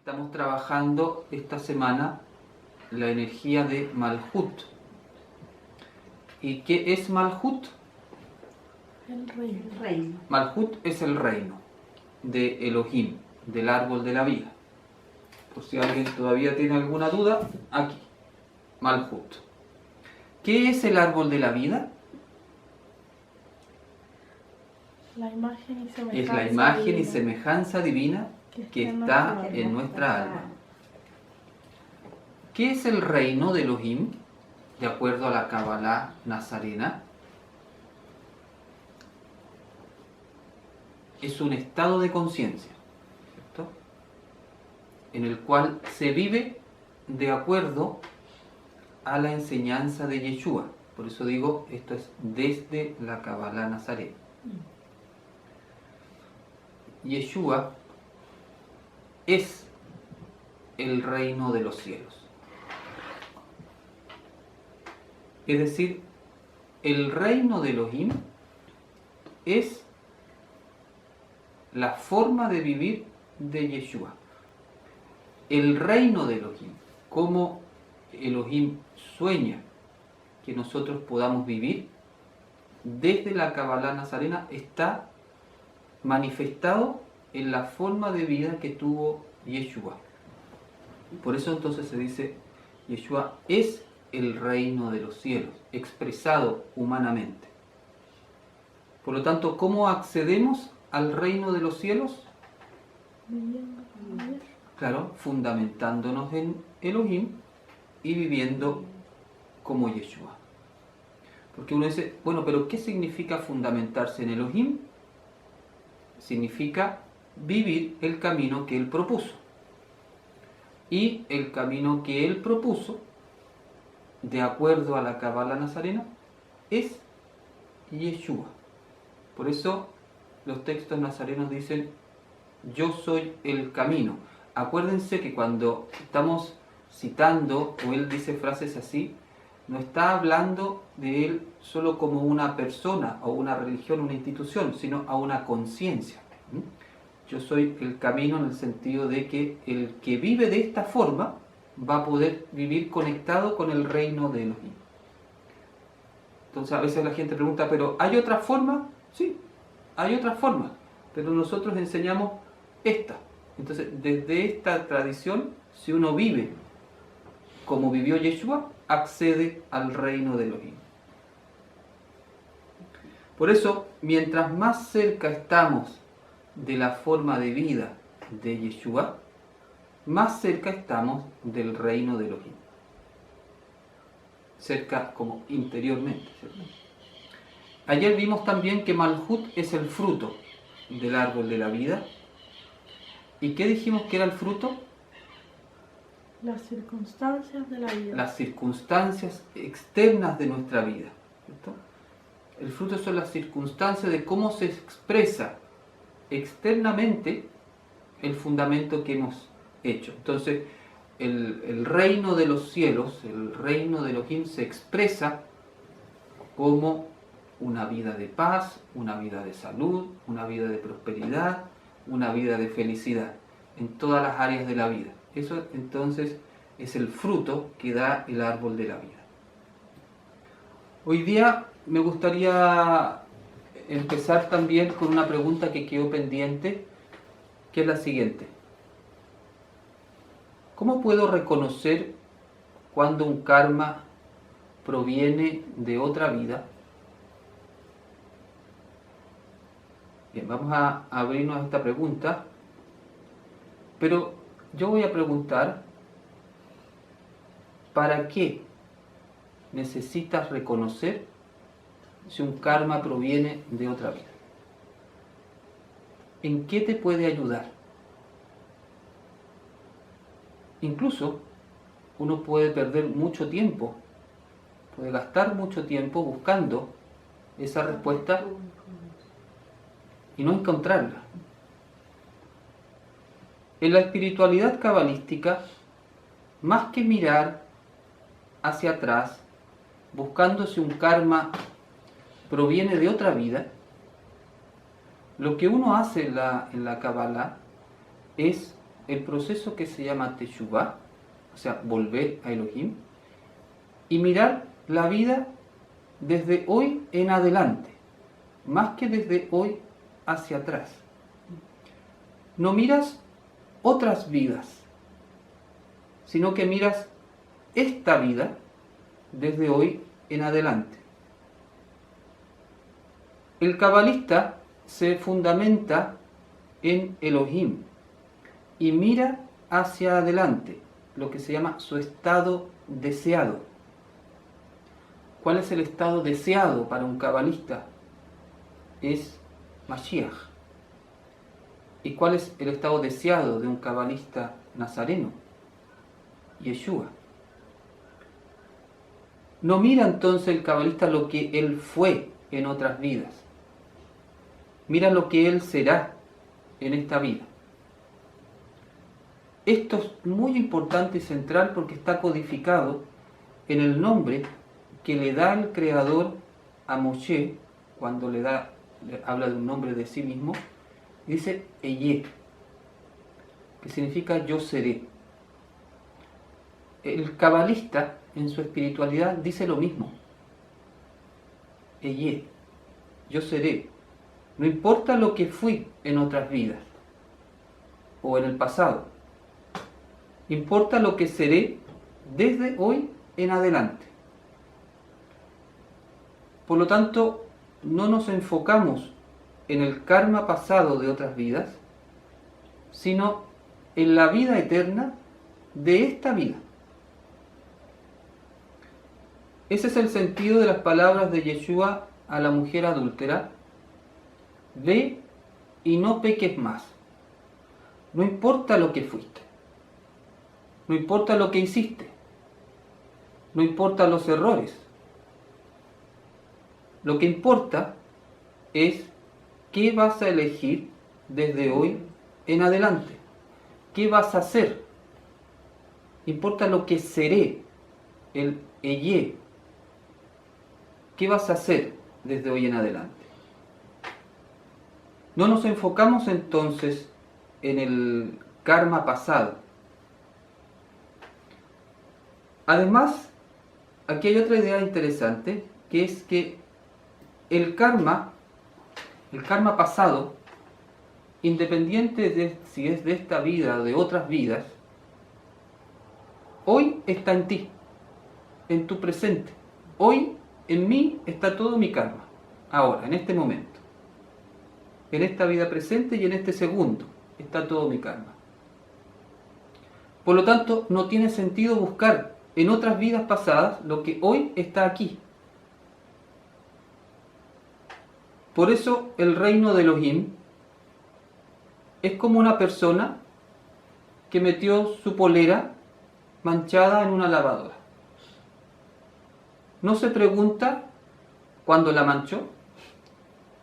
Estamos trabajando esta semana la energía de Malhut. ¿Y qué es Malhut? El reino. Malhut es el reino de Elohim, del árbol de la vida. Por si alguien todavía tiene alguna duda, aquí, Malhut. ¿Qué es el árbol de la vida? La imagen y semejanza Es la imagen y divina semejanza divina que está en nuestra alma. ¿Qué es el reino de Elohim, de acuerdo a la Kabbalah nazarena? Es un estado de conciencia, ¿cierto?, en el cual se vive de acuerdo a la enseñanza de Yeshua. Por eso digo, esto es desde la Kabbalah nazarena. Yeshua es el reino de los cielos. Es decir, el reino de Elohim es la forma de vivir de Yeshua. El reino de Elohim, como Elohim sueña que nosotros podamos vivir, desde la Kabbalah nazarena está manifestado en la forma de vida que tuvo Yeshua. Por eso entonces se dice, Yeshua es el reino de los cielos, expresado humanamente. Por lo tanto, ¿cómo accedemos al reino de los cielos? Claro, fundamentándonos en Elohim y viviendo como Yeshua. Porque uno dice, bueno, pero ¿qué significa fundamentarse en Elohim? Significa vivir el camino que Él propuso. Y el camino que Él propuso, de acuerdo a la Kabbalah nazarena, es Yeshua. Por eso los textos nazarenos dicen, yo soy el camino. Acuérdense que cuando estamos citando, o Él dice frases así, no está hablando de Él solo como una persona, o una religión, una institución, sino a una conciencia. Yo soy el camino en el sentido de que el que vive de esta forma va a poder vivir conectado con el reino de Elohim. Entonces a veces la gente pregunta, ¿pero hay otra forma? Sí, hay otra forma, pero nosotros enseñamos esta. Entonces desde esta tradición, si uno vive como vivió Yeshua, accede al reino de Elohim. Por eso, mientras más cerca estamos de la forma de vida de Yeshua, más cerca estamos del reino de Elohim. Cerca como interiormente, ¿cierto? Ayer vimos también que Malhut es el fruto del árbol de la vida. ¿Y qué dijimos que era el fruto? Las circunstancias de la vida. Las circunstancias externas de nuestra vida, ¿cierto? El fruto son las circunstancias de cómo se expresa externamente el fundamento que hemos hecho. Entonces, el reino de los cielos, el reino de Elohim, se expresa como una vida de paz, una vida de salud, una vida de prosperidad, una vida de felicidad, en todas las áreas de la vida. Eso entonces es el fruto que da el árbol de la vida. Hoy día me gustaría empezar también con una pregunta que quedó pendiente, que es la siguiente. ¿Cómo puedo reconocer cuando un karma proviene de otra vida? Bien, vamos a abrirnos a esta pregunta, pero yo voy a preguntar, ¿para qué necesitas reconocer si un karma proviene de otra vida? ¿En qué te puede ayudar? Incluso uno puede perder mucho tiempo, puede gastar mucho tiempo buscando esa respuesta y no encontrarla. En la espiritualidad cabalística, más que mirar hacia atrás, buscando si un karma proviene de otra vida, lo que uno hace en la Kabbalah es el proceso que se llama Teshuvah, o sea, volver a Elohim, y mirar la vida desde hoy en adelante, más que desde hoy hacia atrás. No miras otras vidas, sino que miras esta vida desde hoy en adelante. El cabalista se fundamenta en Elohim y mira hacia adelante, lo que se llama su estado deseado. ¿Cuál es el estado deseado para un cabalista? Es Mashiach. ¿Y cuál es el estado deseado de un cabalista nazareno? Yeshua. No mira entonces el cabalista lo que él fue en otras vidas. Mira lo que él será en esta vida. Esto es muy importante y central porque está codificado en el nombre que le da el Creador a Moshe cuando le habla de un nombre de sí mismo. Dice Eyé, que significa yo seré. El cabalista en su espiritualidad dice lo mismo. Eyé, yo seré. No importa lo que fui en otras vidas o en el pasado. Importa lo que seré desde hoy en adelante. Por lo tanto, no nos enfocamos en el karma pasado de otras vidas, sino en la vida eterna de esta vida. Ese es el sentido de las palabras de Yeshua a la mujer adúltera: ve y no peques más. No importa lo que fuiste, no importa lo que hiciste, no importa los errores. Lo que importa es qué vas a elegir desde hoy en adelante. ¿Qué vas a hacer? Importa lo que seré, el Eyé. ¿Qué vas a hacer desde hoy en adelante? No nos enfocamos entonces en el karma pasado. Además, aquí hay otra idea interesante, que es que el karma pasado, independiente de si es de esta vida o de otras vidas, hoy está en ti, en tu presente. Hoy en mí está todo mi karma, ahora, en este momento. En esta vida presente y en este segundo está todo mi karma. Por lo tanto, no tiene sentido buscar en otras vidas pasadas lo que hoy está aquí. Por eso el reino de Elohim es como una persona que metió su polera manchada en una lavadora. No se pregunta cuándo la manchó,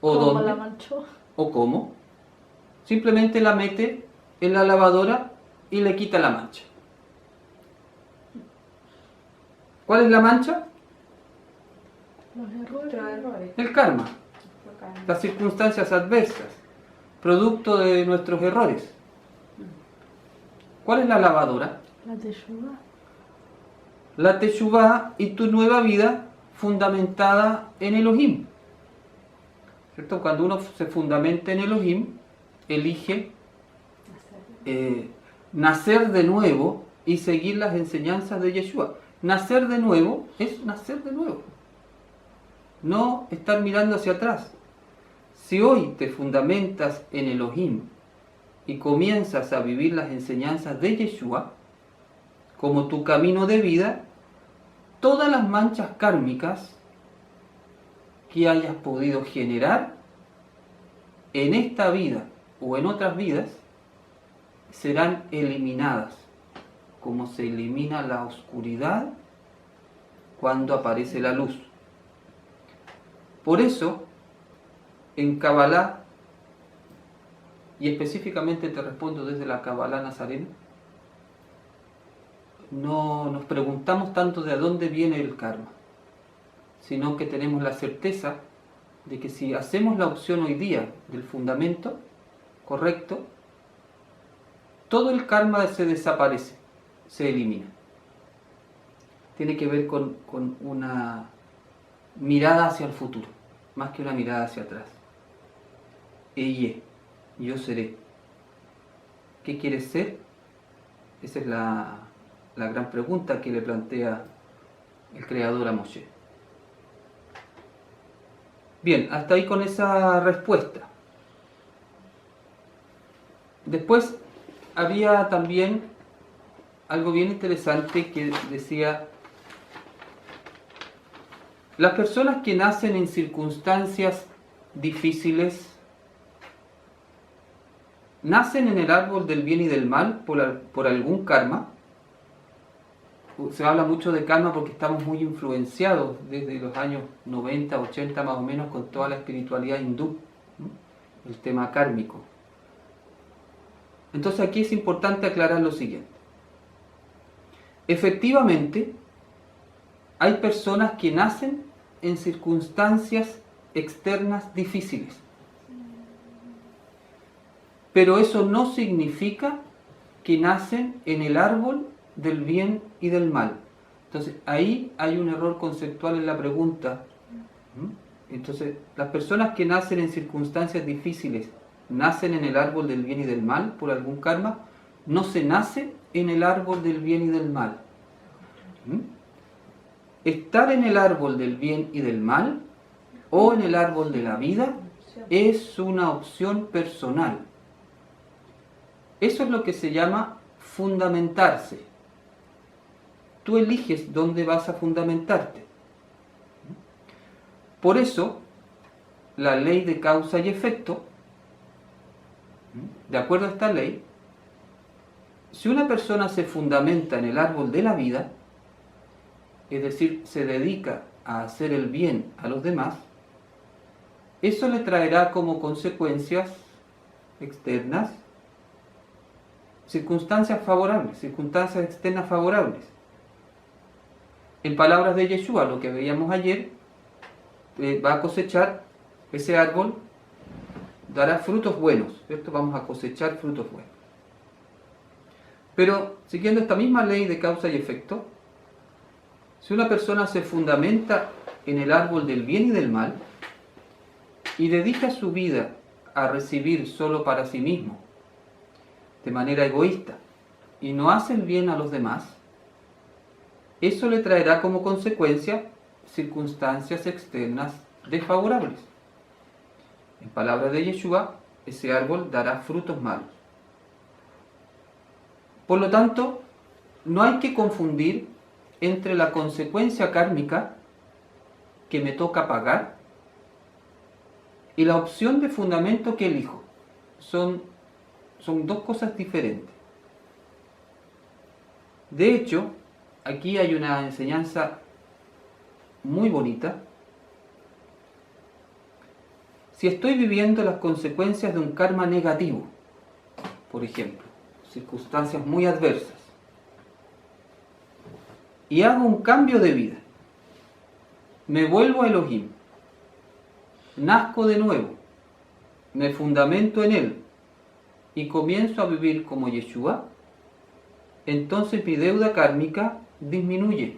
o ¿Cómo dónde, la manchó? o cómo. Simplemente la mete en la lavadora y le quita la mancha. ¿Cuál es la mancha? Los errores. El karma. Las circunstancias adversas, producto de nuestros errores. ¿Cuál es la lavadora? La Teshuvah. La Teshuvah y tu nueva vida fundamentada en Elohim. ¿Cierto? Cuando uno se fundamenta en Elohim, elige nacer de nuevo y seguir las enseñanzas de Yeshua. Nacer de nuevo es nacer de nuevo. No estar mirando hacia atrás. Si hoy te fundamentas en Elohim y comienzas a vivir las enseñanzas de Yeshua como tu camino de vida, todas las manchas kármicas que hayas podido generar en esta vida o en otras vidas serán eliminadas, como se elimina la oscuridad cuando aparece la luz. Por eso, en Kabbalah, y específicamente te respondo desde la Kabbalah nazarena, no nos preguntamos tanto de dónde viene el karma, sino que tenemos la certeza de que si hacemos la opción hoy día del fundamento correcto, todo el karma se desaparece, se elimina. Tiene que ver con una mirada hacia el futuro, más que una mirada hacia atrás. Eye, yo seré. ¿Qué quieres ser? Esa es la gran pregunta que le plantea el Creador a Moshe. Bien, hasta ahí con esa respuesta. Después había también algo bien interesante que decía: las personas que nacen en circunstancias difíciles nacen en el árbol del bien y del mal por algún karma. Se habla mucho de karma porque estamos muy influenciados desde los años 90, 80 más o menos con toda la espiritualidad hindú, el tema kármico. Entonces aquí es importante aclarar lo siguiente. Efectivamente, hay personas que nacen en circunstancias externas difíciles. Pero eso no significa que nacen en el árbol del bien y del mal. Entonces, ahí hay un error conceptual en la pregunta. Entonces, las personas que nacen en circunstancias difíciles, ¿nacen en el árbol del bien y del mal por algún karma? No se nace en el árbol del bien y del mal. Estar en el árbol del bien y del mal o en el árbol de la vida es una opción personal. Eso es lo que se llama fundamentarse. Tú eliges dónde vas a fundamentarte. Por eso, la ley de causa y efecto, de acuerdo a esta ley, si una persona se fundamenta en el árbol de la vida, es decir, se dedica a hacer el bien a los demás, eso le traerá como consecuencias externas circunstancias favorables, circunstancias externas favorables. En palabras de Yeshua, lo que veíamos ayer, va a cosechar ese árbol, dará frutos buenos, ¿cierto? Vamos a cosechar frutos buenos. Pero, siguiendo esta misma ley de causa y efecto, si una persona se fundamenta en el árbol del bien y del mal y dedica su vida a recibir solo para sí mismo, de manera egoísta, y no hace el bien a los demás, eso le traerá como consecuencia circunstancias externas desfavorables. En palabras de Yeshua, ese árbol dará frutos malos. Por lo tanto, no hay que confundir entre la consecuencia kármica que me toca pagar y la opción de fundamento que elijo. Son dos cosas diferentes. De hecho, aquí hay una enseñanza muy bonita. Si estoy viviendo las consecuencias de un karma negativo, por ejemplo, circunstancias muy adversas, y hago un cambio de vida, me vuelvo a Elohim, nazco de nuevo, me fundamento en él y comienzo a vivir como Yeshua, entonces mi deuda kármica disminuye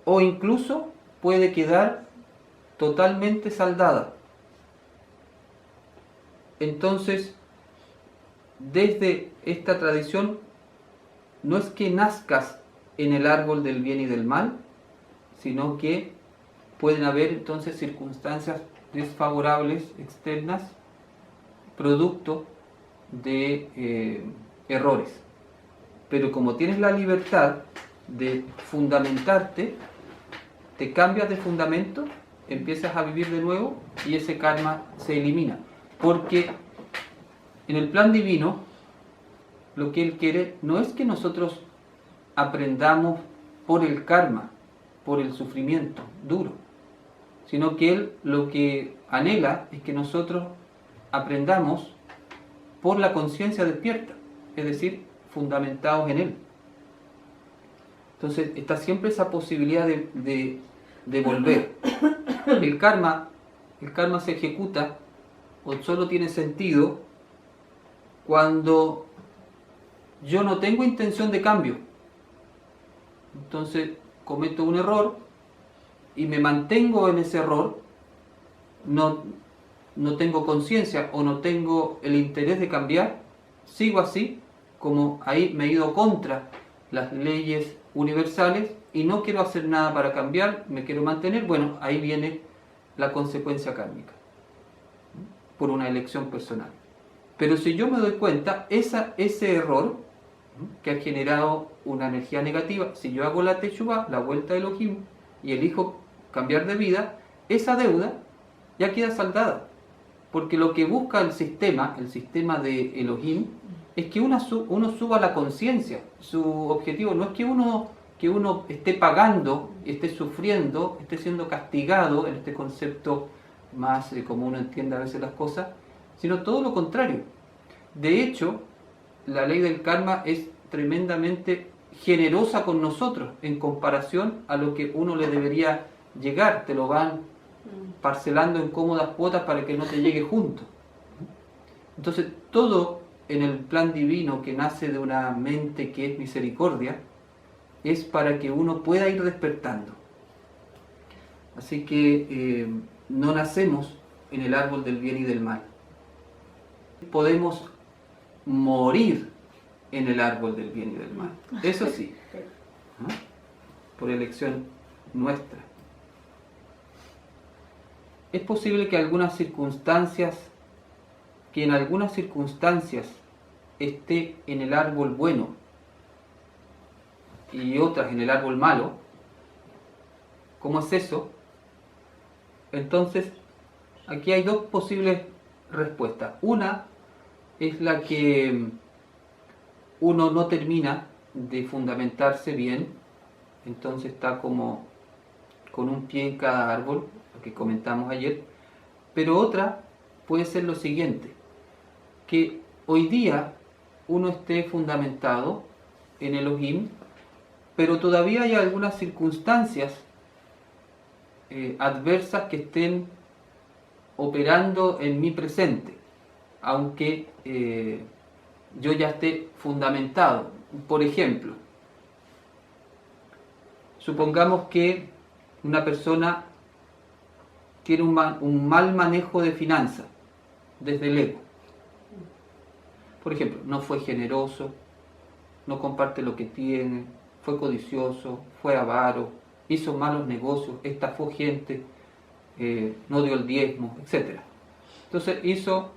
o incluso puede quedar totalmente saldada. Entonces, desde esta tradición, no es que nazcas en el árbol del bien y del mal, sino que pueden haber entonces circunstancias desfavorables externas, producto de errores. Pero como tienes la libertad de fundamentarte, te cambias de fundamento, empiezas a vivir de nuevo y ese karma se elimina. Porque en el plan divino, lo que Él quiere no es que nosotros aprendamos por el karma, por el sufrimiento duro, sino que Él lo que anhela es que nosotros aprendamos por la conciencia despierta, es decir, fundamentados en Él. Entonces está siempre esa posibilidad de volver. El karma se ejecuta o solo tiene sentido cuando yo no tengo intención de cambio. Entonces cometo un error y me mantengo en ese error, no tengo conciencia o no tengo el interés de cambiar, sigo así, como ahí me he ido contra las leyes universales y no quiero hacer nada para cambiar, me quiero mantener, bueno, ahí viene la consecuencia kármica, por una elección personal. Pero si yo me doy cuenta, ese error que ha generado una energía negativa, si yo hago la Teshuvá, la vuelta de Elohim, y elijo cambiar de vida, esa deuda ya queda saldada. Porque lo que busca el sistema de Elohim, es que uno suba la conciencia. Su objetivo no es que uno esté pagando, esté sufriendo, esté siendo castigado, en este concepto más como uno entiende a veces las cosas, sino todo lo contrario. De hecho, la ley del karma es tremendamente generosa con nosotros en comparación a lo que uno le debería llegar. Te lo van parcelando en cómodas cuotas para que no te llegue junto. Entonces, todo en el plan divino que nace de una mente que es misericordia, es para que uno pueda ir despertando. Así que no nacemos en el árbol del bien y del mal. Podemos morir en el árbol del bien y del mal. Eso sí, ¿no? Por elección nuestra. Es posible que en algunas circunstancias esté en el árbol bueno y otras en el árbol malo. ¿Cómo es eso? Entonces, aquí hay dos posibles respuestas. Una es la que uno no termina de fundamentarse bien, entonces está como con un pie en cada árbol, lo que comentamos ayer. Pero otra puede ser lo siguiente, que hoy día uno esté fundamentado en Elohim, pero todavía hay algunas circunstancias adversas que estén operando en mi presente, aunque yo ya esté fundamentado. Por ejemplo, supongamos que una persona tiene un mal manejo de finanzas desde el ego. Por ejemplo, no fue generoso, no comparte lo que tiene, fue codicioso, fue avaro, hizo malos negocios, estafó gente, no dio el diezmo, etc. Entonces hizo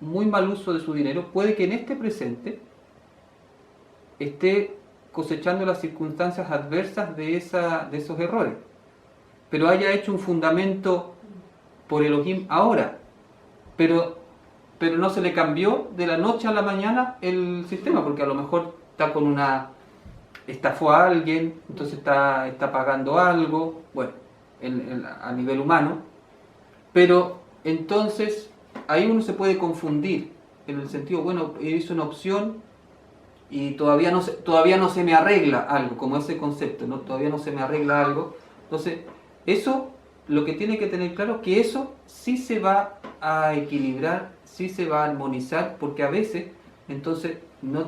muy mal uso de su dinero. Puede que en este presente esté cosechando las circunstancias adversas de esos errores, pero haya hecho un fundamento por Elohim ahora, pero no se le cambió de la noche a la mañana el sistema, porque a lo mejor está estafó a alguien, entonces está pagando algo, bueno, a nivel humano, pero entonces ahí uno se puede confundir en el sentido, bueno, hizo una opción y todavía no se me arregla algo, como ese concepto, ¿no? Todavía no se me arregla algo. Entonces, eso, lo que tiene que tener claro es que eso sí se va a equilibrar, sí se va a armonizar, porque a veces, entonces, no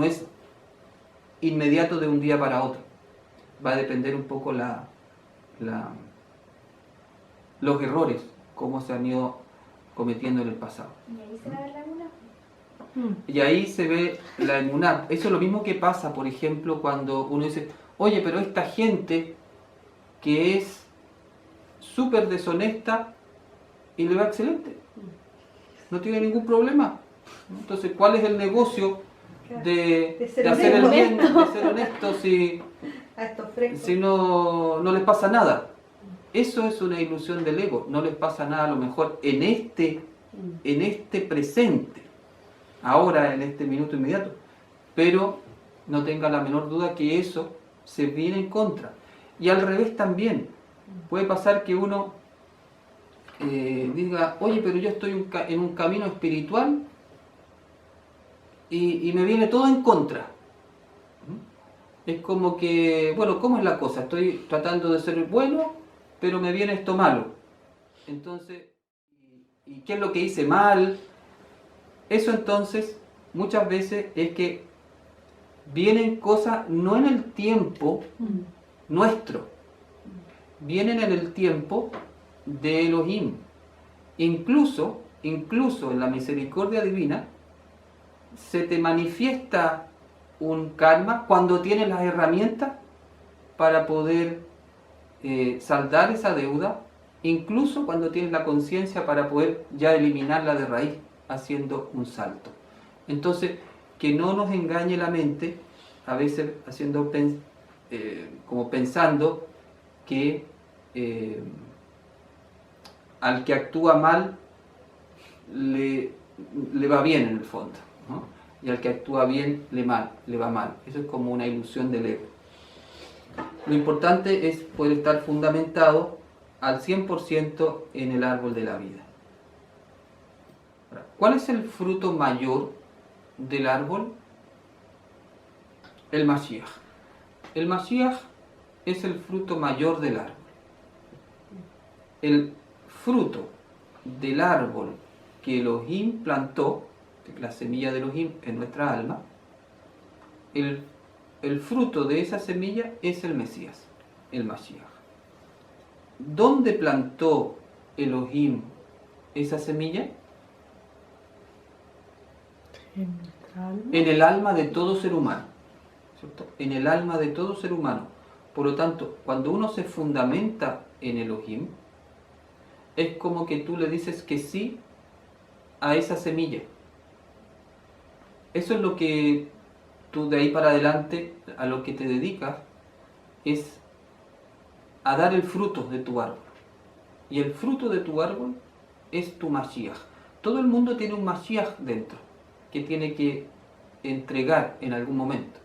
es inmediato de un día para otro. Va a depender un poco los errores, cómo se han ido cometiendo en el pasado. Y ahí se ve la emuná. Eso es lo mismo que pasa, por ejemplo, cuando uno dice, oye, pero esta gente que es súper deshonesta y le va excelente, no tiene ningún problema. Entonces, ¿cuál es el negocio de hacer el bien, de ser honesto si no les pasa nada? Eso es una ilusión del ego. No les pasa nada a lo mejor en este presente, ahora, en este minuto inmediato, pero no tenga la menor duda que eso se viene en contra. Y al revés también, puede pasar que uno diga, oye, pero yo estoy en un camino espiritual y me viene todo en contra. Es como que, bueno, ¿cómo es la cosa? Estoy tratando de ser bueno, pero me viene esto malo. Entonces, ¿y qué es lo que hice mal? Eso entonces muchas veces es que vienen cosas no en el tiempo nuestro, vienen en el tiempo de Elohim. Incluso en la misericordia divina se te manifiesta un karma cuando tienes las herramientas para poder saldar esa deuda, incluso cuando tienes la conciencia para poder ya eliminarla de raíz, haciendo un salto. Entonces, que no nos engañe la mente, a veces haciendo como pensando que al que actúa mal le va bien en el fondo, ¿no? Y al que actúa bien le va mal. Eso es como una ilusión del ego. Lo importante es poder estar fundamentado al 100% en el árbol de la vida. ¿Cuál es el fruto mayor del árbol? El Mashiach. El Mashiach es el fruto mayor del árbol. El fruto del árbol que Elohim plantó, la semilla de Elohim en nuestra alma, el fruto de esa semilla es el Mesías, el Mashiach. ¿Dónde plantó Elohim esa semilla? En el alma de todo ser humano, ¿cierto? En el alma de todo ser humano. Por lo tanto, cuando uno se fundamenta en Elohim, es como que tú le dices que sí a esa semilla. Eso es lo que tú de ahí para adelante, a lo que te dedicas, es a dar el fruto de tu árbol. Y el fruto de tu árbol es tu Mashiach. Todo el mundo tiene un Mashiach dentro, que tiene que entregar en algún momento.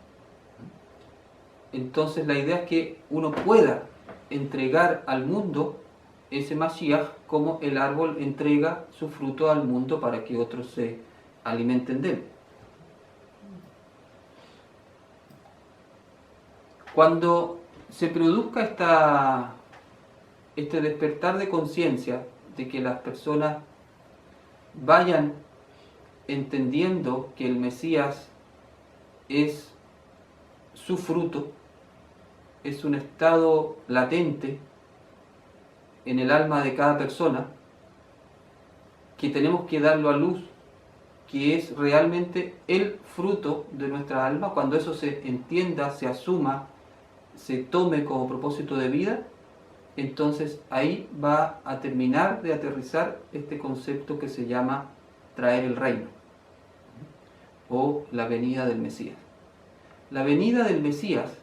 Entonces la idea es que uno pueda entregar al mundo ese Mashiach como el árbol entrega su fruto al mundo para que otros se alimenten de él. Cuando se produzca este despertar de conciencia de que las personas vayan entendiendo que el Mesías es su fruto, es un estado latente en el alma de cada persona, que tenemos que darlo a luz, que es realmente el fruto de nuestra alma. Cuando eso se entienda, se asuma, se tome como propósito de vida, entonces ahí va a terminar de aterrizar este concepto que se llama traer el reino o la venida del Mesías. La venida del Mesías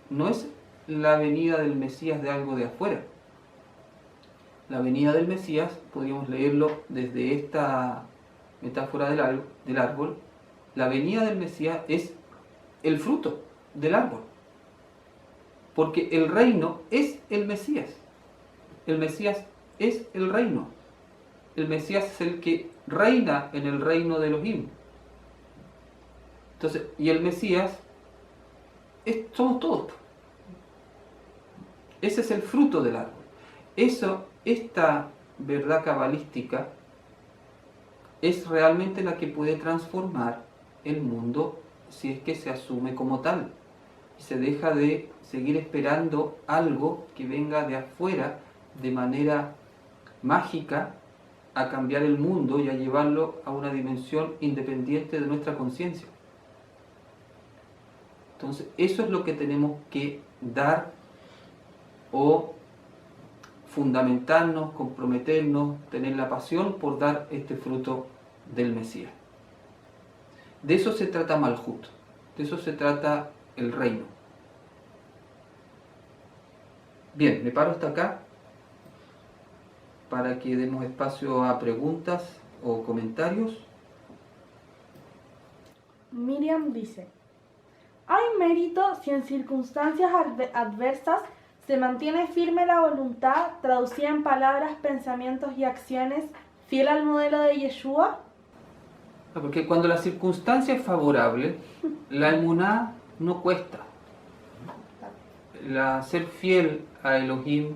no es la venida del Mesías de algo de afuera. La venida del Mesías, podríamos leerlo desde esta metáfora del árbol, la venida del Mesías es el fruto del árbol. Porque el reino es el Mesías. El Mesías es el reino. El Mesías es el que reina en el reino de Elohim. Entonces, y el Mesías somos todos. Ese es el fruto del árbol. Esta verdad cabalística es realmente la que puede transformar el mundo si es que se asume como tal. Y se deja de seguir esperando algo que venga de afuera de manera mágica a cambiar el mundo y a llevarlo a una dimensión independiente de nuestra conciencia. Entonces, eso es lo que tenemos que dar o fundamentarnos, comprometernos, tener la pasión por dar este fruto del Mesías. De eso se trata Malhut, de eso se trata el reino. Bien, me paro hasta acá para que demos espacio a preguntas o comentarios. Miriam dice: ¿hay mérito si en circunstancias adversas se mantiene firme la voluntad, traducida en palabras, pensamientos y acciones, fiel al modelo de Yeshua? Porque cuando la circunstancia es favorable, la emuná no cuesta. Ser fiel a Elohim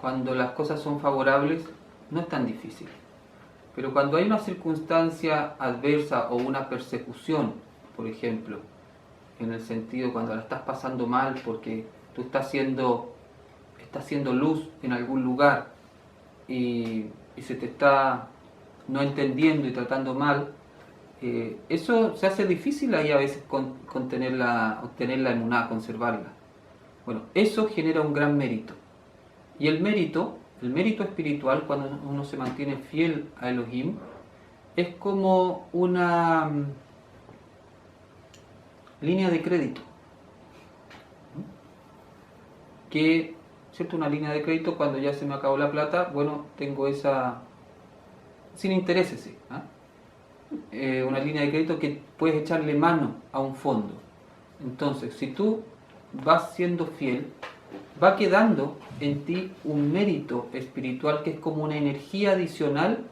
cuando las cosas son favorables no es tan difícil. Pero cuando hay una circunstancia adversa o una persecución, por ejemplo, en el sentido cuando la estás pasando mal porque tú estás haciendo luz en algún lugar y se te está no entendiendo y tratando mal, eso se hace difícil ahí a veces obtener la emuná, conservarla. Bueno, eso genera un gran mérito. Y el mérito espiritual, cuando uno se mantiene fiel a Elohim, es como una línea de crédito. Que, ¿cierto? Una línea de crédito, cuando ya se me acabó la plata, bueno, tengo esa, sin intereses, sí, una línea de crédito que puedes echarle mano a un fondo. Entonces, si tú vas siendo fiel, va quedando en ti un mérito espiritual que es como una energía adicional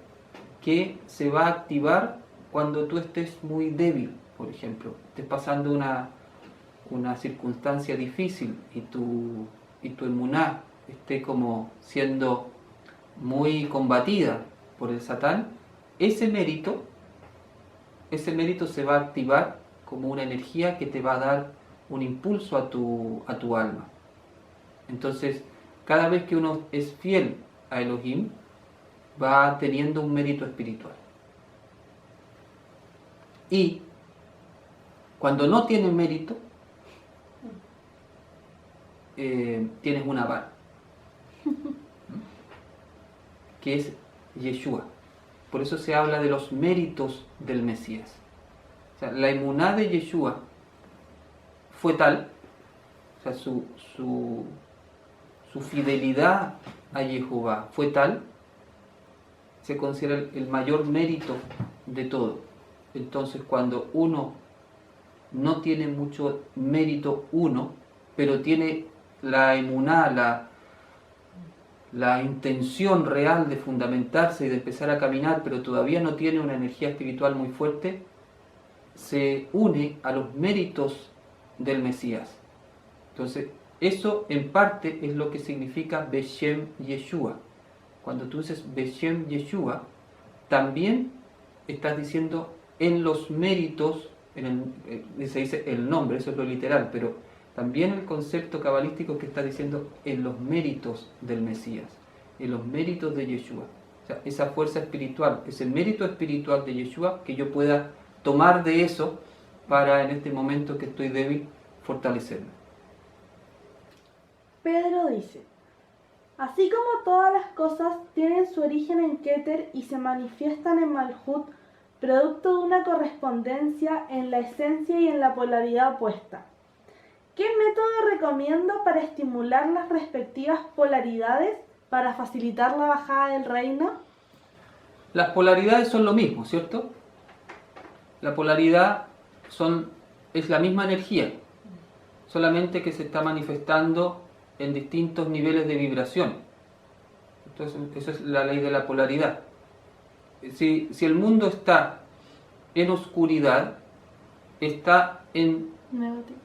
que se va a activar cuando tú estés muy débil, por ejemplo, estés pasando una circunstancia difícil y tu emuná esté como siendo muy combatida por el Satán. Ese mérito se va a activar como una energía que te va a dar un impulso a tu alma. Entonces, cada vez que uno es fiel a Elohim, va teniendo un mérito espiritual. Y cuando no tienes mérito, tienes una vara, que es Yeshua. Por eso se habla de los méritos del Mesías. O sea, la emuná de Yeshua fue tal, o sea, su fidelidad a Jehová fue tal, se considera el mayor mérito de todo. Entonces, cuando uno no tiene mucho mérito pero tiene la emuná, la intención real de fundamentarse y de empezar a caminar, pero todavía no tiene una energía espiritual muy fuerte, se une a los méritos del Mesías. Entonces, eso en parte es lo que significa Beshem Yeshua. Cuando tú dices Beshem Yeshua, también estás diciendo en los méritos, se dice el nombre, eso es lo literal, pero también el concepto cabalístico que está diciendo en los méritos del Mesías, en los méritos de Yeshua. O sea, esa fuerza espiritual, ese mérito espiritual de Yeshua, que yo pueda tomar de eso para en este momento que estoy débil, fortalecerme. Pedro dice: así como todas las cosas tienen su origen en Keter y se manifiestan en Malhut, producto de una correspondencia en la esencia y en la polaridad opuesta, ¿qué método recomiendo para estimular las respectivas polaridades para facilitar la bajada del reino? Las polaridades son lo mismo, ¿cierto? La polaridad es la misma energía, solamente que se está manifestando en distintos niveles de vibración. Entonces, esa es la ley de la polaridad. Si el mundo está en oscuridad, está en Negativo.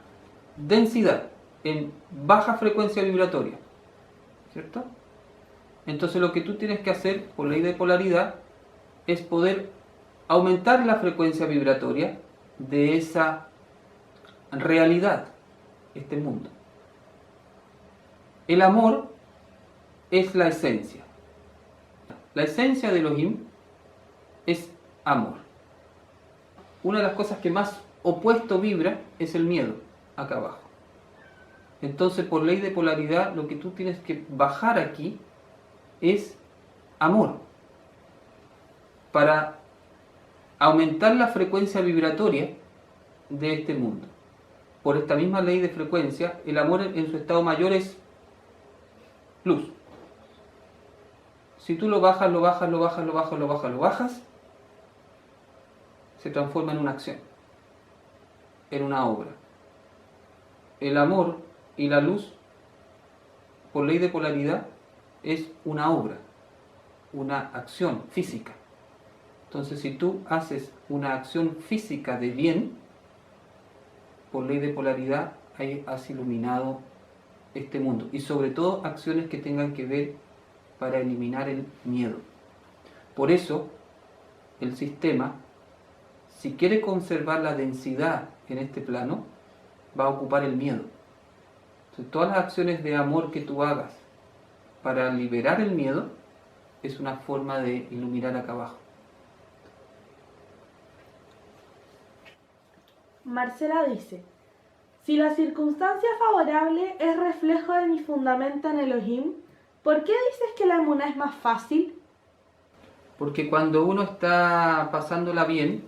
densidad, en baja frecuencia vibratoria, ¿cierto? Entonces lo que tú tienes que hacer por ley de polaridad es poder aumentar la frecuencia vibratoria de esa realidad, este mundo. El amor es la esencia. La esencia de Elohim es amor. Una de las cosas que más opuesto vibra es el miedo, acá abajo. Entonces, por ley de polaridad, lo que tú tienes que bajar aquí es amor, para aumentar la frecuencia vibratoria de este mundo. Por esta misma ley de frecuencia, el amor en su estado mayor es luz. Si tú lo bajas, se transforma en una acción, en una obra. El amor y la luz, por ley de polaridad, es una obra, una acción física. Entonces, si tú haces una acción física de bien, por ley de polaridad, ahí has iluminado este mundo. Y sobre todo, acciones que tengan que ver para eliminar el miedo. Por eso, el sistema, si quiere conservar la densidad en este plano, va a ocupar el miedo. Entonces, todas las acciones de amor que tú hagas para liberar el miedo es una forma de iluminar acá abajo. Marcela dice, si la circunstancia favorable es reflejo de mi fundamento en Elohim, ¿por qué dices que la emuná es más fácil? Porque cuando uno está pasándola bien,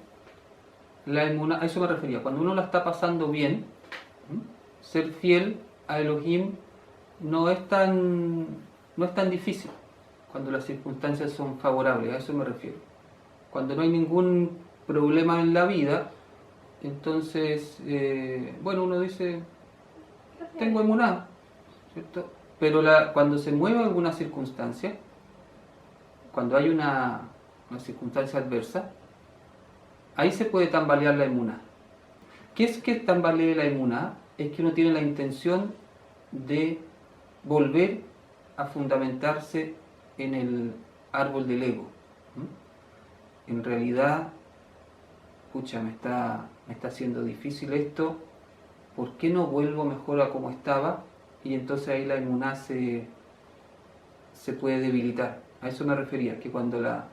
la emuná, a eso me refería, cuando uno la está pasando bien, ser fiel a Elohim no es tan difícil cuando las circunstancias son favorables, a eso me refiero. Cuando no hay ningún problema en la vida, entonces, bueno, uno dice, tengo emuná, ¿cierto? Pero cuando se mueve alguna circunstancia, cuando hay una circunstancia adversa, ahí se puede tambalear la emuná. ¿Qué es que tambalee la emuná? Es que uno tiene la intención de volver a fundamentarse en el árbol del ego. En realidad, pucha, me está haciendo difícil esto, ¿por qué no vuelvo mejor a como estaba? Y entonces ahí la emuná se puede debilitar. A eso me refería, que cuando la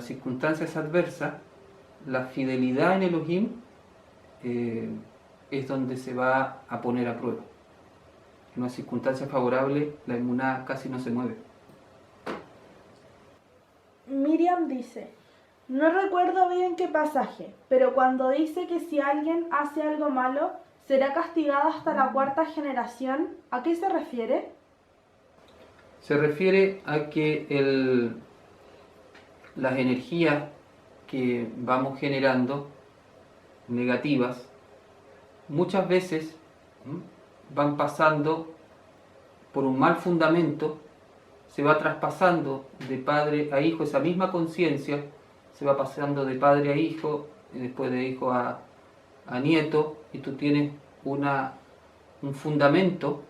circunstancia es adversa, la fidelidad en Elohim es donde se va a poner a prueba. En una circunstancia favorable, la emuná casi no se mueve. Miriam dice, no recuerdo bien qué pasaje, pero cuando dice que si alguien hace algo malo, será castigado hasta la 4ª generación, ¿a qué se refiere? Se refiere a que las energías que vamos generando, negativas, muchas veces van pasando por un mal fundamento, se va traspasando de padre a hijo, esa misma conciencia se va pasando de padre a hijo, y después de hijo a nieto, y tú tienes un fundamento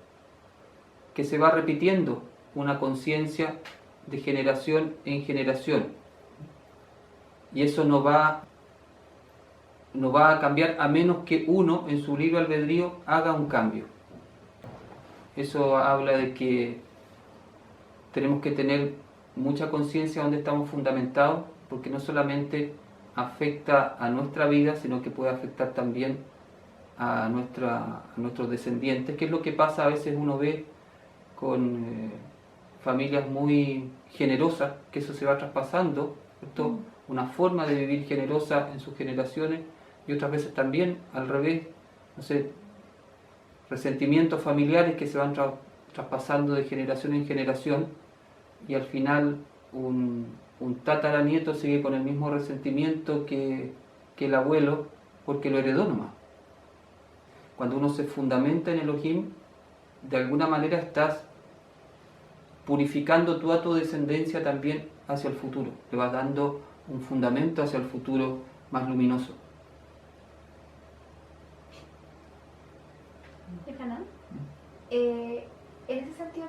que se va repitiendo, una conciencia de generación en generación. Y eso no va a cambiar a menos que uno en su libre albedrío haga un cambio. Eso habla de que tenemos que tener mucha conciencia de dónde estamos fundamentados, porque no solamente afecta a nuestra vida, sino que puede afectar también a nuestros descendientes, que es lo que pasa a veces uno ve con familias muy generosas, que eso se va traspasando, ¿cierto? Una forma de vivir generosa en sus generaciones, y otras veces también al revés, no sé, resentimientos familiares que se van traspasando de generación en generación, y al final un tataranieto sigue con el mismo resentimiento que el abuelo, porque lo heredó nomás. Cuando uno se fundamenta en Elohim, de alguna manera estás purificando tú a tu descendencia también hacia el futuro, le vas dando un fundamento hacia el futuro más luminoso. Hanan, en ese sentido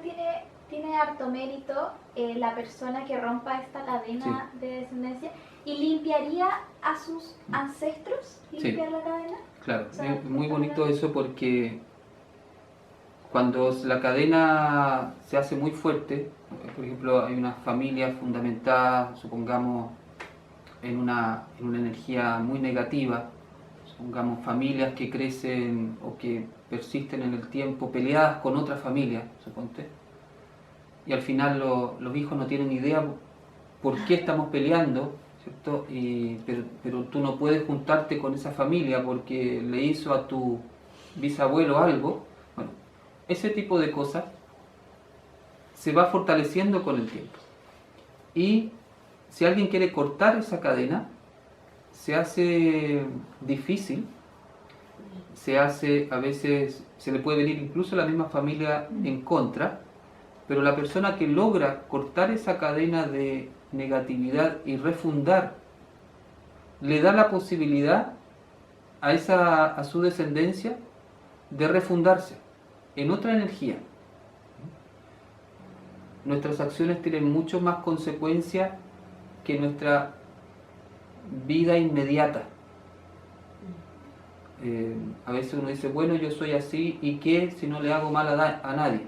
tiene harto mérito la persona que rompa esta cadena de descendencia y limpiaría a sus ancestros, limpiar la cadena. Claro, o sea, es muy bonito eso, porque cuando la cadena se hace muy fuerte, por ejemplo, hay una familia fundamentada, supongamos, en una energía muy negativa, supongamos familias que crecen o que persisten en el tiempo peleadas con otra familia, suponte, y al final los hijos no tienen idea por qué estamos peleando, ¿cierto? Pero tú no puedes juntarte con esa familia porque le hizo a tu bisabuelo algo. Bueno, ese tipo de cosas se va fortaleciendo con el tiempo. Y si alguien quiere cortar esa cadena, se hace difícil, a veces se le puede venir incluso a la misma familia en contra, pero la persona que logra cortar esa cadena de negatividad y refundar, le da la posibilidad a su descendencia de refundarse en otra energía. Nuestras acciones tienen mucho más consecuencia que nuestra vida inmediata. A veces uno dice, bueno, yo soy así, ¿y qué si no le hago mal a nadie?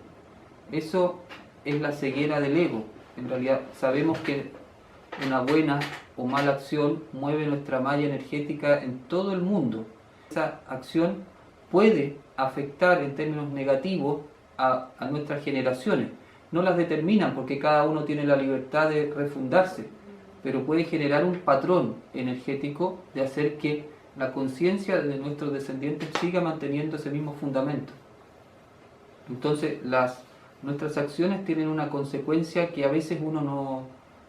Eso es la ceguera del ego. En realidad sabemos que una buena o mala acción mueve nuestra malla energética en todo el mundo. Esa acción puede afectar en términos negativos a nuestras generaciones. No las determinan porque cada uno tiene la libertad de refundarse, pero puede generar un patrón energético de hacer que la conciencia de nuestros descendientes siga manteniendo ese mismo fundamento. Entonces nuestras acciones tienen una consecuencia que a veces uno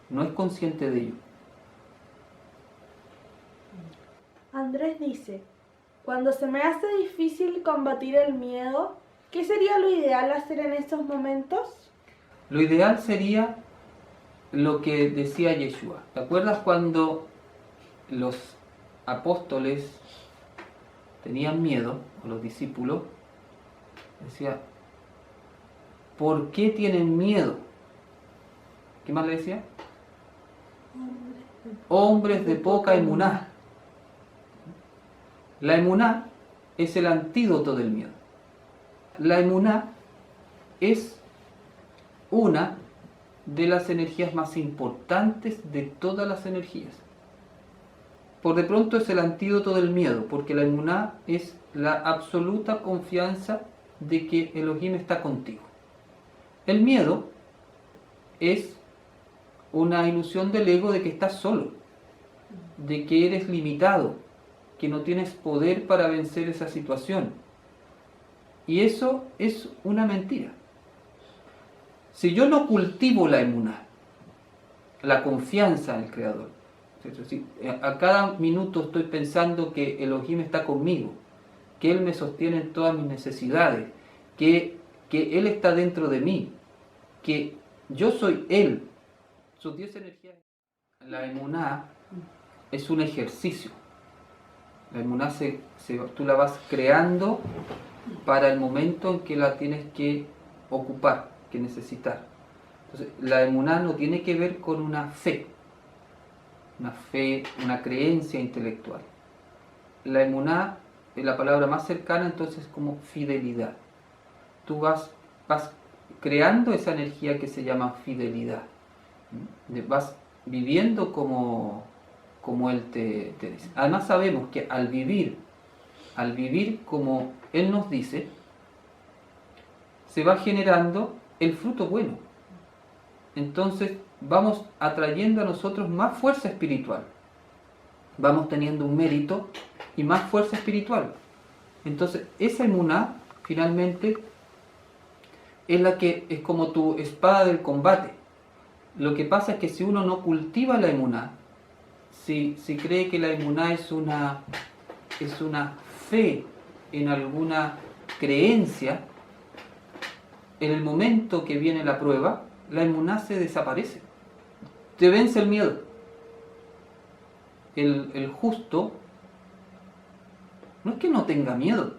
no es consciente de ello. Andrés dice, cuando se me hace difícil combatir el miedo, ¿qué sería lo ideal hacer en estos momentos? Lo ideal sería lo que decía Yeshua. ¿Te acuerdas cuando los apóstoles tenían miedo, o los discípulos? Decía, ¿por qué tienen miedo? ¿Qué más le decía? Hombres de poca emuná. La emuná es el antídoto del miedo. La emuná es una de las energías más importantes de todas las energías. Por de pronto es el antídoto del miedo, porque la emuná es la absoluta confianza de que Elohim está contigo. El miedo es una ilusión del ego de que estás solo, de que eres limitado, que no tienes poder para vencer esa situación. Y eso es una mentira. Si yo no cultivo la emuná, la confianza en el Creador, ¿cierto? Si a cada minuto estoy pensando que Elohim está conmigo, que Él me sostiene en todas mis necesidades, que Él está dentro de mí, que yo soy Él, sus 10 energías. La emuná es un ejercicio. La emuná tú la vas creando para el momento en que la tienes que ocupar, que necesitar. Entonces, la emuná no tiene que ver con una fe, una creencia intelectual. La emuná es la palabra más cercana, entonces, como fidelidad. Tú vas creando esa energía que se llama fidelidad. Vas viviendo como Él te dice. Además sabemos que al vivir como Él nos dice, se va generando el fruto bueno. Entonces vamos atrayendo a nosotros más fuerza espiritual. Vamos teniendo un mérito y más fuerza espiritual. Entonces esa emuná finalmente es la que es como tu espada del combate. Lo que pasa es que si uno no cultiva la emuná, si cree que la emuná es una fe en alguna creencia, en el momento que viene la prueba, la emuná se desaparece. Te vence el miedo. El justo no es que no tenga miedo,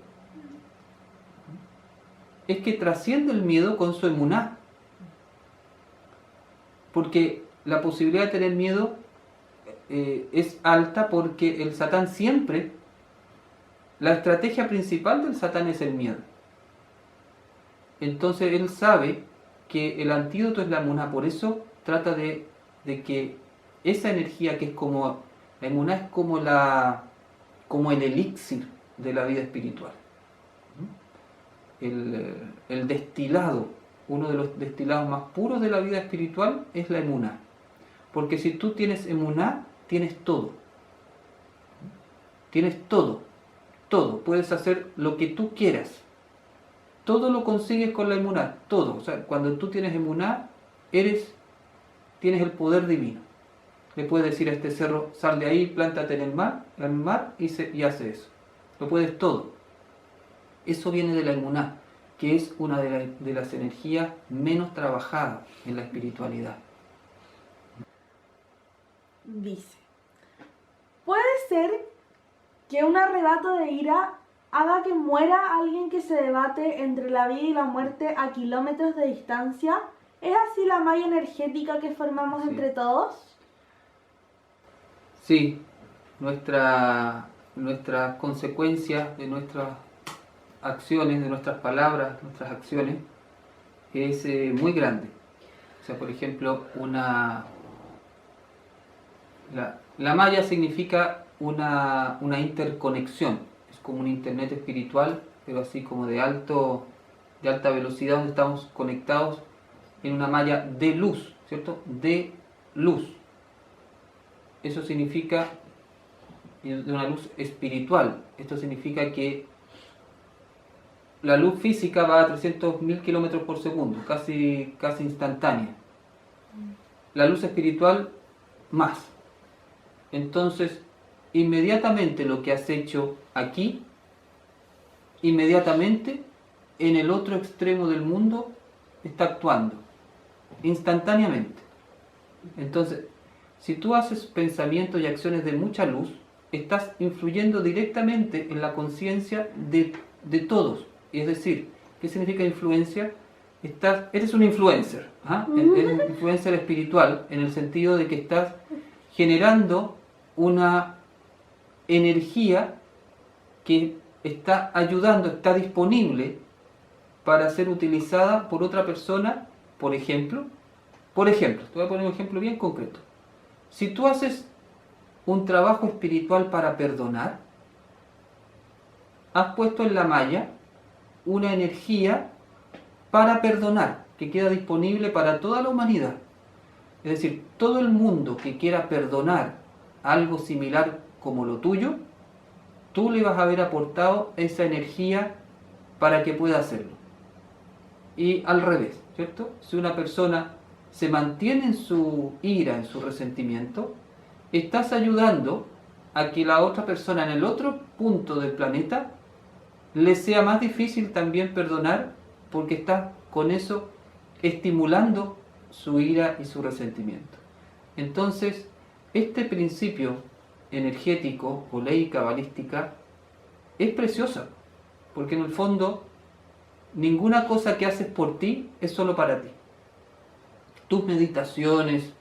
es que trasciende el miedo con su emuná. Porque la posibilidad de tener miedo es alta, porque el Satán siempre, la estrategia principal del Satán es el miedo. Entonces él sabe que el antídoto es la emuná, por eso trata de que esa energía que es como, la emuná es como el elixir de la vida espiritual. El destilado, uno de los destilados más puros de la vida espiritual es la emuná. Porque si tú tienes emuná, tienes todo. Tienes todo. Todo. Puedes hacer lo que tú quieras. Todo lo consigues con la emuná. Todo. O sea, cuando tú tienes emuná, tienes el poder divino. Le puedes decir a este cerro, sal de ahí, plántate en el mar y hace eso. Lo puedes todo. Eso viene de la emuná, que es una de las energías menos trabajadas en la espiritualidad. Dice, ¿puede ser que un arrebato de ira haga que muera alguien que se debate entre la vida y la muerte a kilómetros de distancia? ¿Es así la malla energética que formamos Sí. entre todos? Sí, nuestras consecuencias de nuestras acciones, de nuestras palabras, nuestras acciones, es muy grande. O sea, por ejemplo, la maya significa una interconexión, es como un internet espiritual, pero así como de alta velocidad, donde estamos conectados en una malla de luz, ¿cierto? De luz. Eso significa, de una luz espiritual. Esto significa que la luz física va a 300.000 kilómetros por segundo, casi instantánea. La luz espiritual, más. Entonces, inmediatamente lo que has hecho aquí, inmediatamente en el otro extremo del mundo está actuando, instantáneamente. Entonces, si tú haces pensamientos y acciones de mucha luz, estás influyendo directamente en la conciencia de todos. Es decir, ¿qué significa influencia? Eres un influencer, eres un influencer espiritual, en el sentido de que estás generando una energía que está ayudando, está disponible para ser utilizada por otra persona. Por ejemplo, te voy a poner un ejemplo bien concreto. Si tú haces un trabajo espiritual para perdonar, has puesto en la malla una energía para perdonar, que queda disponible para toda la humanidad. Es decir, todo el mundo que quiera perdonar algo similar como lo tuyo, tú le vas a haber aportado esa energía para que pueda hacerlo. Y al revés, ¿cierto? Si una persona se mantiene en su ira, en su resentimiento, estás ayudando a que la otra persona en el otro punto del planeta le sea más difícil también perdonar, porque estás con eso estimulando su ira y su resentimiento. Entonces, este principio energético o ley cabalística es preciosa, porque en el fondo ninguna cosa que haces por ti es solo para ti. Tus meditaciones,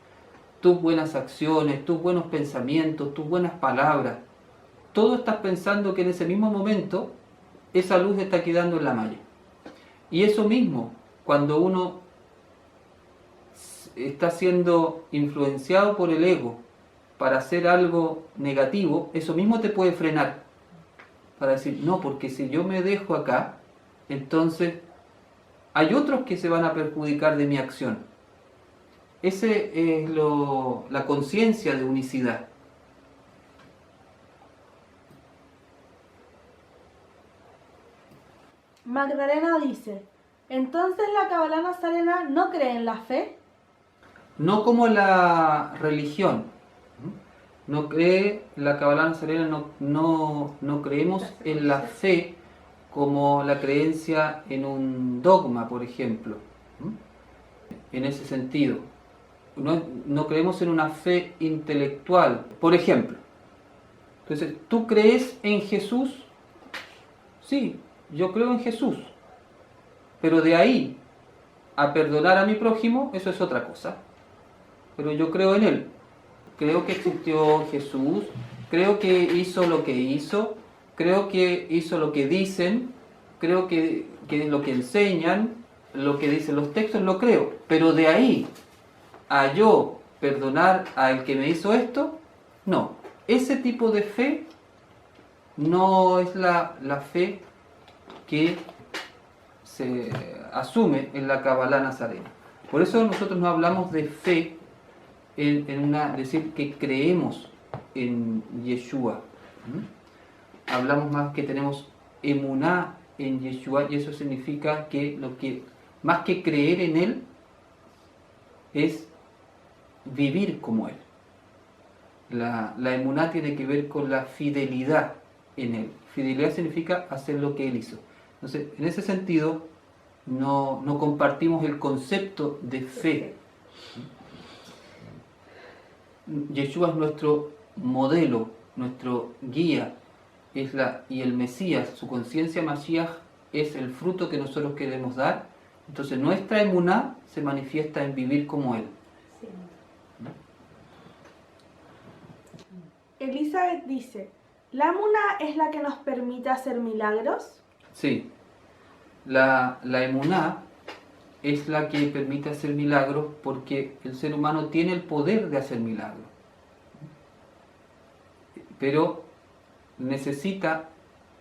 tus buenas acciones, tus buenos pensamientos, tus buenas palabras, todo estás pensando que en ese mismo momento esa luz está quedando en la malla. Y eso mismo, cuando uno está siendo influenciado por el ego para hacer algo negativo, eso mismo te puede frenar. Para decir, no, porque si yo me dejo acá, entonces hay otros que se van a perjudicar de mi acción. Ese es la conciencia de unicidad. Magdalena dice, entonces la Kabbalah nazarena no cree en la fe. No como la religión. No cree la Kabbalah nazarena, no creemos en la fe como la creencia en un dogma, por ejemplo. En ese sentido. No creemos en una fe intelectual, por ejemplo. Entonces, ¿tú crees en Jesús? Sí, yo creo en Jesús. Pero de ahí a perdonar a mi prójimo, eso es otra cosa. Pero yo creo en Él. Creo que existió Jesús, creo que hizo lo que hizo, creo que hizo lo que dicen, creo que lo que enseñan, lo que dicen los textos, lo creo. Pero de ahí a yo perdonar al que me hizo esto, no. Ese tipo de fe no es la fe que se asume en la Kabbalah nazarena. Por eso nosotros no hablamos de fe decir que creemos en Yeshua. Hablamos más que tenemos emuná en Yeshua, y eso significa que más que creer en Él es vivir como Él. La emuná tiene que ver con la fidelidad en Él. Fidelidad significa hacer lo que Él hizo. Entonces, en ese sentido, no compartimos el concepto de fe. Yeshua es nuestro modelo, nuestro guía, y el Mesías, su conciencia Mashiach, es el fruto que nosotros queremos dar. Entonces nuestra emuná se manifiesta en vivir como Él. Elizabeth dice, ¿la emuná es la que nos permite hacer milagros? Sí, la emuná es la que permite hacer milagros porque el ser humano tiene el poder de hacer milagros. Pero necesita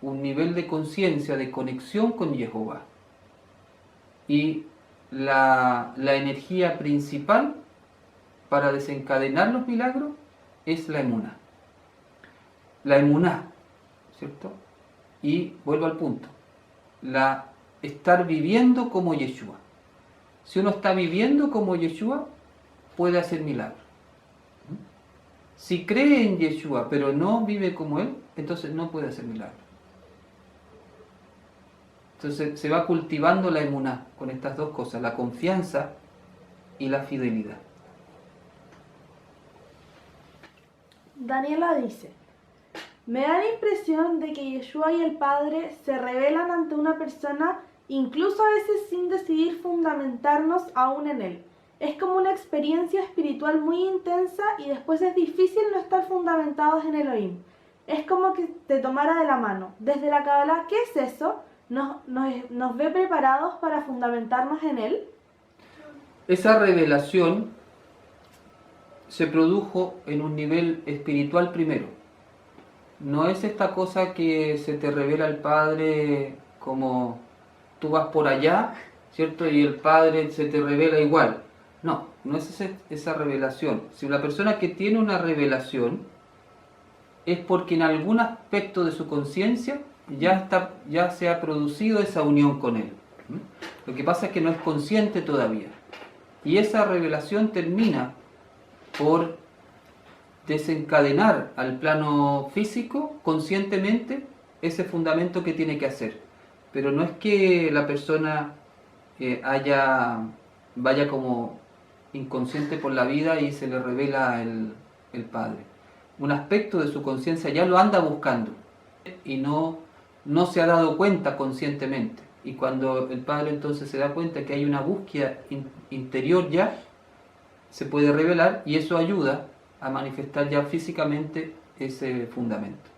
un nivel de conciencia, de conexión con Jehová. Y la energía principal para desencadenar los milagros es la emuná. La emuná, ¿cierto? Y vuelvo al punto, estar viviendo como Yeshua. Si uno está viviendo como Yeshua, puede hacer milagros. Si cree en Yeshua, pero no vive como Él, entonces no puede hacer milagros. Entonces se va cultivando la emuná con estas dos cosas, la confianza y la fidelidad. Daniela dice, me da la impresión de que Yeshua y el Padre se revelan ante una persona, incluso a veces sin decidir fundamentarnos aún en Él. Es como una experiencia espiritual muy intensa y después es difícil no estar fundamentados en Elohim. Es como que te tomara de la mano. Desde la Kabbalah, ¿qué es eso? ¿Nos ve preparados para fundamentarnos en Él? Esa revelación se produjo en un nivel espiritual primero. No es esta cosa que se te revela el Padre como tú vas por allá, ¿cierto? Y el Padre se te revela igual. No es esa revelación. Si la persona que tiene una revelación es porque en algún aspecto de su conciencia ya se ha producido esa unión con Él. Lo que pasa es que no es consciente todavía. Y esa revelación termina por desencadenar al plano físico conscientemente ese fundamento que tiene que hacer. Pero no es que la persona vaya como inconsciente por la vida y se le revela el Padre. Un aspecto de su conciencia ya lo anda buscando y no se ha dado cuenta conscientemente. Y cuando el Padre entonces se da cuenta que hay una búsqueda interior ya, se puede revelar y eso ayuda a manifestar ya físicamente ese fundamento.